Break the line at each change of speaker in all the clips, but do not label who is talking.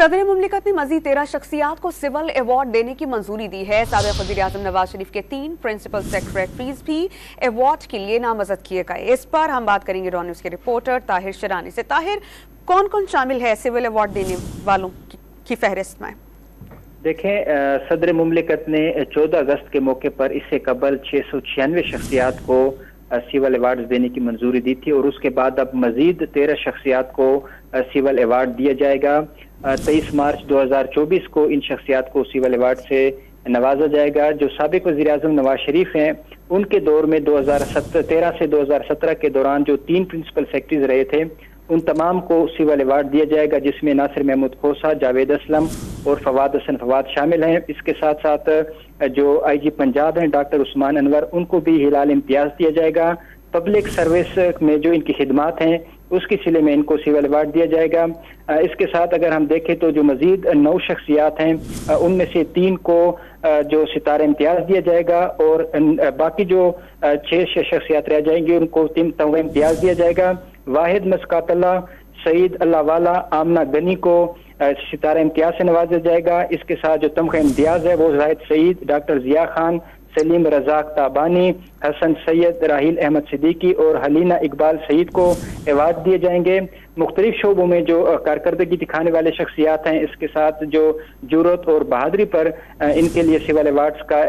सदर मुमलिकत ने मजीद 13 शख्सियात को सिविल एवॉर्ड देने की मंजूरी दी है। साबिक़ वज़ीर-ए-आज़म नवाज शरीफ के 3 प्रिंसिपल सेक्रेटरीज भी एवॉर्ड के लिए नामजद किए गए। इस पर हम बात करेंगे रॉ न्यूज़ के रिपोर्टर ताहिर शरानी से। ताहिर, कौन कौन शामिल है सिविल एवॉर्ड देने वालों की फहरिस्त में?
देखें, सदर मुमलिकत ने 14 अगस्त के मौके पर इससे कबल 696 शख्सियात को सिविल एवार्ड देने की मंजूरी दी थी और उसके बाद अब मजीद 13 शख्सियात को सिविल एवार्ड दिया जाएगा। 23 मार्च 2024 को इन शख्सियात को सिविल एवार्ड से नवाजा जाएगा। जो साबिक़ वज़ीर-ए-आज़म नवाज शरीफ हैं, उनके दौर में 2013 से 2017 के दौरान जो 3 प्रिंसिपल सेक्रेटरीज रहे थे, उन तमाम को सिविल एवार्ड दिया जाएगा, जिसमें नासिर महमूद खोसा, जावेद असलम और फवाद हसन फवाद शामिल हैं। इसके साथ साथ जो IG पंजाब हैं डॉक्टर उस्मान अनवर, उनको भी हिलाल इम्तियाज दिया जाएगा। पब्लिक सर्विस में जो इनकी खिदमात हैं उसके सिले में इनको सिविल अवार्ड दिया जाएगा। इसके साथ अगर हम देखें तो जो मजीद 9 शख्सियात हैं, उनमें से 3 को जो सितारा इम्तियाज दिया जाएगा और बाकी जो 6 शख्सियात रह जाएंगी उनको 3 तमगा इम्तियाज दिया जाएगा। वाहिद मस्कातल्ला, सईद अल्लाहवाला, आमना गनी को सितारा इम्तियाज से नवाजा जाएगा। इसके साथ जो तमगा इम्तियाज है वो जाहिद सईद, डॉक्टर जिया खान, सलीम रजाक ताबानी, हसन सैयद, राहिल अहमद सिद्दीकी और हलीना इकबाल सईद को एवार्ड दिए जाएंगे। मुख्तलिफ शोबों में जो कारकर्दगी दिखाने वाले शख्सियात हैं, इसके साथ जो जुर्रत और बहादुरी पर इनके लिए सिविल अवार्ड्स का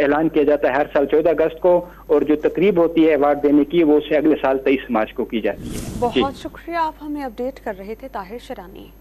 ऐलान किया जाता है हर साल 14 अगस्त को, और जो तकरीब होती है अवार्ड देने की वो से अगले साल 23 मार्च को की जाती है।
बहुत शुक्रिया, आप हमें अपडेट कर रहे थे ताहिर शरानी।